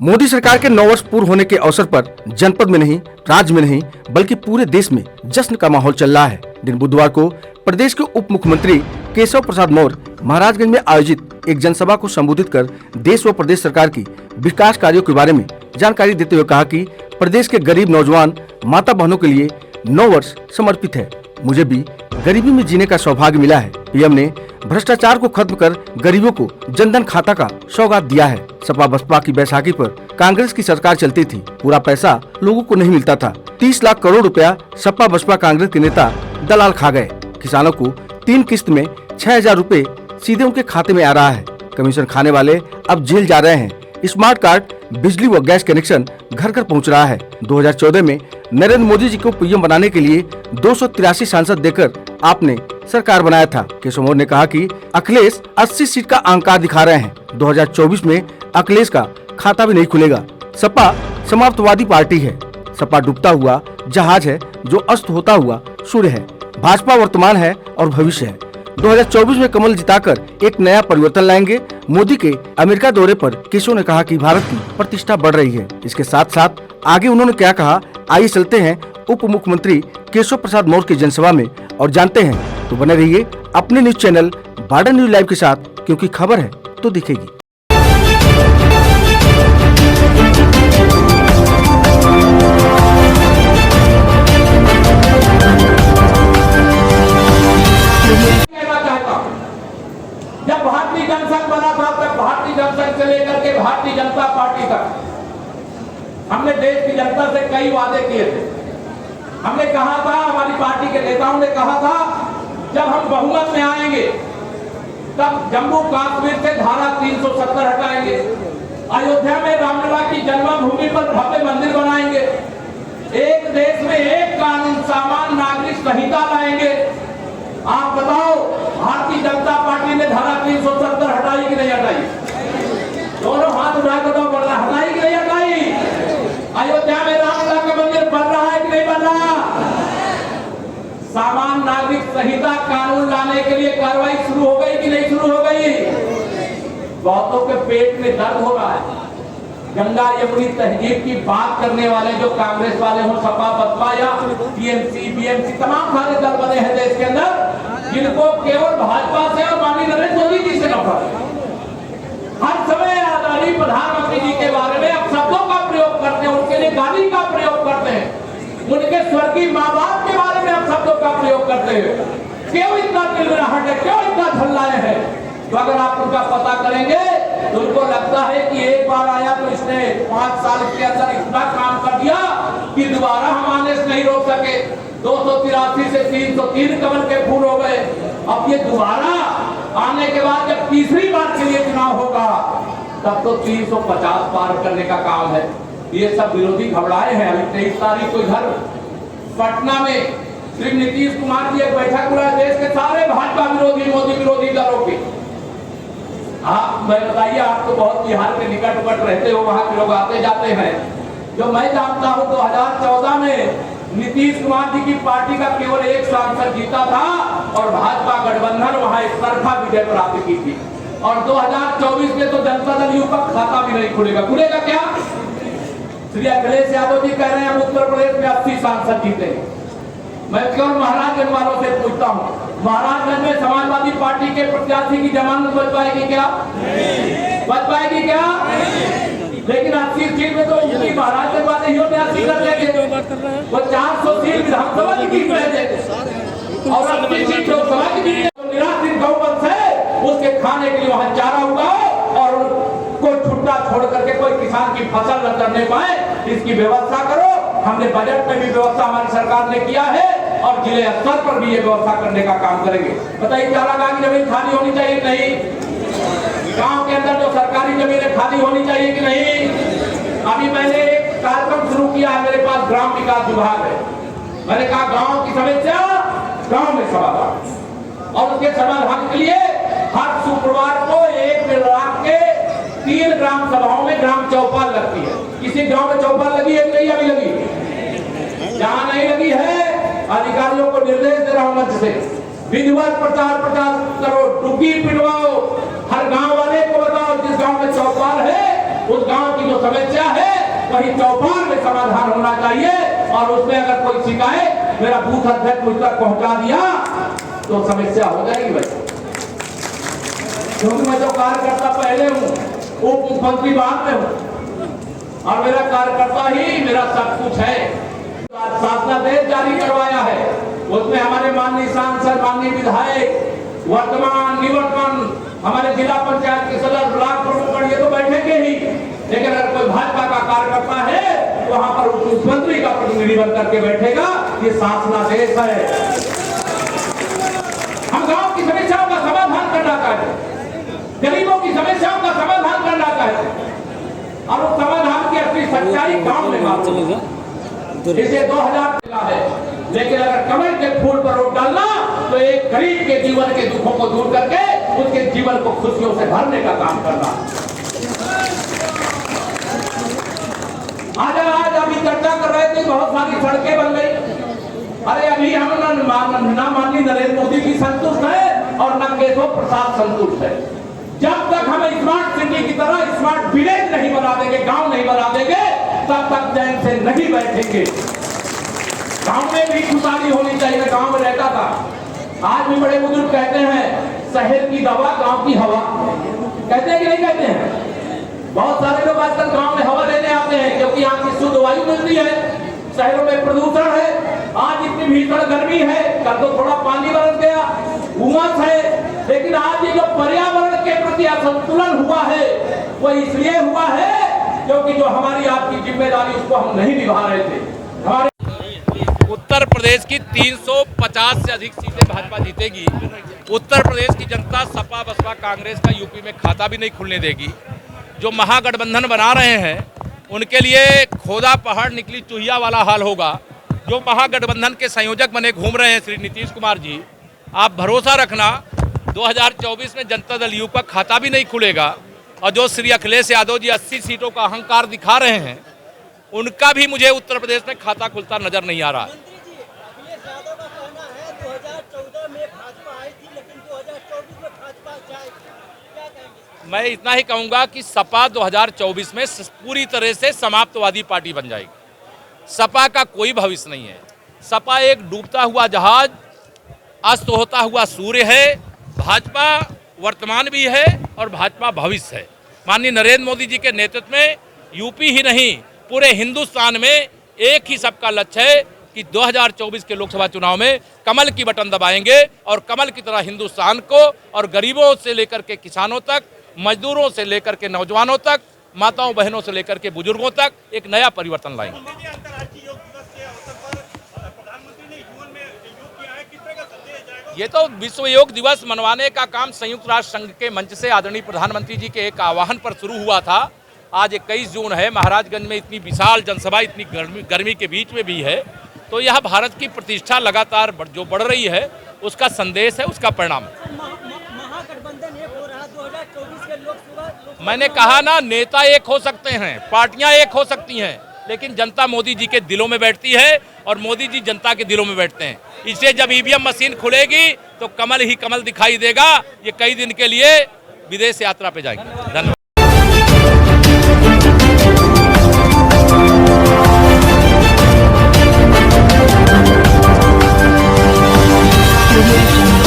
मोदी सरकार के 9 वर्ष पूर्ण होने के अवसर पर जनपद में नहीं, राज्य में नहीं, बल्कि पूरे देश में जश्न का माहौल चल रहा है। दिन बुधवार को प्रदेश के उप मुख्यमंत्री केशव प्रसाद मौर्य महाराजगंज में आयोजित एक जनसभा को संबोधित कर देश व प्रदेश सरकार की विकास कार्यों के बारे में जानकारी देते हुए कहा कि प्रदेश के गरीब नौजवान माता बहनों के लिए 9 वर्ष समर्पित है। मुझे भी गरीबी में जीने का सौभाग्य मिला है। पीएम ने भ्रष्टाचार को खत्म कर गरीबों को जनधन खाता का सौगात दिया है। सपा बसपा की बैसाखी पर कांग्रेस की सरकार चलती थी, पूरा पैसा लोगों को नहीं मिलता था। 30 लाख करोड़ रुपया सपा बसपा कांग्रेस के नेता दलाल खा गए। किसानों को 3 किस्त में 6,000 रुपए सीधे उनके खाते में आ रहा है। कमीशन खाने वाले अब जेल जा रहे हैं। स्मार्ट कार्ड, बिजली व गैस कनेक्शन घर घर पहुंच रहा है। 2014 में नरेंद्र मोदी जी को पीएम बनाने के लिए 283 सांसद देकर आपने सरकार बनाया था। केशव मौर्य ने कहा कि अखिलेश 80 सीट का अहंकार दिखा रहे हैं। 2024 में अखिलेश का खाता भी नहीं खुलेगा। सपा समाप्तवादी पार्टी है। सपा डूबता हुआ जहाज है जो अस्त होता हुआ सूर्य है। भाजपा वर्तमान है और भविष्य है। 2024 में कमल जिताकर एक नया परिवर्तन लाएंगे। मोदी के अमेरिका दौरे पर केशव ने कहा कि भारत की प्रतिष्ठा बढ़ रही है। इसके साथ साथ आगे उन्होंने क्या कहा, आइए चलते हैं उप मुख्यमंत्री केशव प्रसाद मौर्य की जनसभा में और जानते हैं। तो बने रहिए अपने न्यूज चैनल बारडा न्यूज लाइव के साथ, क्योंकि खबर है तो दिखेगी। जब भारतीय जनसंघ बना था तब भारतीय जनसंघ से लेकर के भारतीय जनता पार्टी तक हमने देश की जनता से कई वादे किए थे। हमने कहा था, हमारी पार्टी के नेताओं ने कहा था, जब हम बहुमत में आएंगे तब जम्मू कश्मीर से धारा 370 हटाएंगे, अयोध्या में रामलला की जन्मभूमि पर भव्य मंदिर बनाएंगे, एक देश में एक कानून समान नागरिक संहिता लाएंगे। आप बताओ, भारतीय जनता पार्टी ने धारा 370 हटाई कि नहीं हटाई? दोनों हाथ उठा कर बताओ, बढ़ रहा हटाई कि नहीं हटाई? अयोध्या में रामलला का मंदिर बन रहा है कि नहीं बन रहा? सामान्य नागरिक संहिता कानून लाने के लिए कार्रवाई शुरू हो गई कि नहीं शुरू हो गई? बहुतों के पेट में दर्द हो रहा है। गंगा यमुनी तहजीब की बात करने वाले जो कांग्रेस वाले हो, सपा बसपा या टीएमसी बीएमसी तमाम सारे दल बने हैं देश के अंदर, जिनको केवल भाजपा से और माननीय नरेंद्र मोदी जी से नफरत है। हर समय आदरणीय प्रधानमंत्री जी के बारे में अब शब्दों का प्रयोग करते हैं, उनके लिए गाली का प्रयोग करते हैं, उनके स्वर्गीय माँ बाप के बारे में अब शब्दों का प्रयोग करते हैं। क्यों इतना गिड़गिड़ाहट है, क्यों इतना झल्लाए हैं? तो अगर आप उनका पता करेंगे तो उनको लगता है कि एक बार आया तो इसने 5 साल के अंदर इतना काम कर दिया कि दोबारा हम आने से नहीं रोक सके। 283 से 303 कमल के फूल हो गए। अब ये दोबारा आने के बाद जब तीसरी बार के लिए चुनाव होगा तब तो 350 पार करने का काम है। ये सब विरोधी घबराए हैं। अभी 23 तारीख को इधर पटना में श्री नीतीश कुमार की एक बैठक हुआ है देश के सारे भाजपा विरोधी, मोदी विरोधी दलों की। आप मैं बताइए, आप तो बहुत बिहार के निकट रहते हो, वहां के लोग आते जाते हैं। जो मैं जानता हूं 2014 में नीतीश कुमार जी की पार्टी का केवल एक सांसद जीता था और भाजपा गठबंधन वहां एक तरफा विजय प्राप्त की थी। और 2024 में तो जनता दल यू का खाता भी नहीं खुलेगा। खुलेगा क्या? श्री अखिलेश यादव जी कह रहे हैं उत्तर प्रदेश में 80 सांसद जीते। मैं केवल महाराजगंज वालों से पूछता हूँ, महाराजगंज में समाजवादी पार्टी के प्रत्याशी की जमानत बच पाएगी क्या? बच पाएगी क्या? लेकिन 80 सीट में तो उनकी महाराजगंज वाले ही 80 कर लेंगे। वो 400 सीट विधानसभा की जीत रहे थे और 80 सीट लोकसभा की जीत। तो निराश्रित गौवंश है, उसके खाने के लिए वहां चारा उगाओ और कोई छुट्टा छोड़ करके कोई किसान की फसल न करने पाए, इसकी व्यवस्था करो। हमने बजट में भी व्यवस्था हमारी सरकार ने किया है और जिले स्तर पर भी ये व्यवस्था करने का काम करेंगे। बताइए, चारागाह की जमीन खाली होनी चाहिए कि नहीं? गांव के अंदर जो सरकारी जमीनें खाली होनी चाहिए कि नहीं? अभी मैंने एक कार्यक्रम शुरू किया है, मेरे पास ग्राम विकास विभाग है। मैंने कहा गांव की समस्या गांव में समाधान, और उसके समाधान के लिए हर शुक्रवार को 1 लाख के 3 ग्राम सभाओं में ग्राम चौपाल लगती है। किसी गांव में चौपाल लगी है कि नहीं? अभी लगी? जहां नहीं लगी है, अधिकारियों को निर्देश दे रहा हूं मंच से, विधिवत प्रचार करो, टुकी पिटवाओ, हर गांव वाले को बताओ जिस गांव में चौपाल है उस गांव की जो समस्या है वही चौपाल में समाधान होना चाहिए। और उसमें अगर कोई शिकायत मेरा बूथ अध्यक्ष मुझ तक पहुंचा दिया तो समस्या हो जाएगी भाई, क्योंकि मैं जो कार्यकर्ता पहले हूँ, उप मुख्यमंत्री बाद में हूँ और मेरा कार्यकर्ता ही मेरा सब कुछ है। शासनादेश जारी करवाया है, उसमें हमारे माननीय सांसद, माननीय विधायक, वर्तमान निवर्तमान हमारे जिला पंचायत के सदस्य, ब्लॉक प्रमुख ये तो बैठेंगे ही, लेकिन अगर कोई भाजपा का कार्यकर्ता है तो वहां पर उप मुख्यमंत्री का प्रतिनिधि बन करके बैठेगा। ये शासनादेश है। हम गांव की समस्याओं का समाधान करना चाहते हैं, गरीबों की समस्याओं का समाधान करना चाहते हैं और उस समाधान की असली सच्चाई गांव में मालूम। इसे 2000 मिला है, लेकिन अगर कमल के फूल पर रोक डालना तो एक गरीब के जीवन के दुखों को दूर करके उसके जीवन को खुशियों से भरने का काम करना। आज अभी चर्चा कर रहे थे, बहुत सारी सड़कें बन गई। अरे अभी हम ना माननीय नरेंद्र मोदी जी संतुष्ट है और न केशव प्रसाद संतुष्ट है। जब तक हम स्मार्ट सिटी की तरह स्मार्ट विलेज नहीं बना देंगे, गांव नहीं बना देंगे, तब तक चैन से नहीं बैठेंगे। गांव में भी खुशहाली होनी चाहिए। मैं गांव में रहता था, आज भी बड़े बुजुर्ग कहते हैं शहर की दवा गांव की हवा, कहते हैं कि नहीं कहते हैं? बहुत सारे लोग आजकल गांव में हवा लेने आते हैं क्योंकि यहाँ की शुद्ध वायु मिलती है, शहरों में प्रदूषण है। आज इतनी भीषण गर्मी है, कल तो थोड़ा पानी बरस गया, उमस है, लेकिन आज ये जो पर्यावरण के प्रति असंतुलन हुआ है वो इसलिए हुआ है क्योंकि जो हमारी आपकी जिम्मेदारी उसको हम नहीं निभा रहे थे। हमारे उत्तर प्रदेश की 350 से अधिक सीटें भाजपा जीतेगी। उत्तर प्रदेश की जनता सपा बसपा कांग्रेस का यूपी में खाता भी नहीं खुलने देगी। जो महागठबंधन बना रहे हैं उनके लिए खोदा पहाड़ निकली चूहिया वाला हाल होगा। जो महागठबंधन के संयोजक बने घूम रहे हैं श्री नीतीश कुमार जी, आप भरोसा रखना 2024 में जनता दल यू का खाता भी नहीं खुलेगा। और जो श्री अखिलेश यादव जी 80 सीटों का अहंकार दिखा रहे हैं, उनका भी मुझे उत्तर प्रदेश में खाता खुलता नजर नहीं आ रहा। मैं इतना ही कहूंगा कि सपा 2024 में पूरी तरह से समाप्तवादी पार्टी बन जाएगी। सपा का कोई भविष्य नहीं है। सपा एक डूबता हुआ जहाज, अस्त होता हुआ सूर्य है। भाजपा वर्तमान भी है और भाजपा भविष्य है। माननीय नरेंद्र मोदी जी के नेतृत्व में यूपी ही नहीं पूरे हिंदुस्तान में एक ही सबका लक्ष्य है कि 2024 के लोकसभा चुनाव में कमल की बटन दबाएंगे और कमल की तरह हिंदुस्तान को और गरीबों से लेकर के किसानों तक, मजदूरों से लेकर के नौजवानों तक, माताओं बहनों से लेकर के बुजुर्गों तक एक नया परिवर्तन लाएंगे। ये तो विश्व योग दिवस मनवाने का काम संयुक्त राष्ट्र संघ के मंच से आदरणीय प्रधानमंत्री जी के एक आह्वान पर शुरू हुआ था। आज 21 जून है, महाराजगंज में इतनी विशाल जनसभा इतनी गर्मी के बीच में भी है, तो यह भारत की प्रतिष्ठा लगातार जो बढ़ रही है उसका संदेश है, उसका परिणाम है। महागठबंधन एक हो रहा 2024 के लोकसभा। मैंने कहा ना, नेता एक हो सकते हैं, पार्टियां एक हो सकती हैं, लेकिन जनता मोदी जी के दिलों में बैठती है और मोदी जी जनता के दिलों में बैठते हैं। इसलिए जब ईवीएम मशीन खुलेगी तो कमल ही कमल दिखाई देगा। ये कई दिन के लिए विदेश यात्रा पे जाएंगे। धन्यवाद।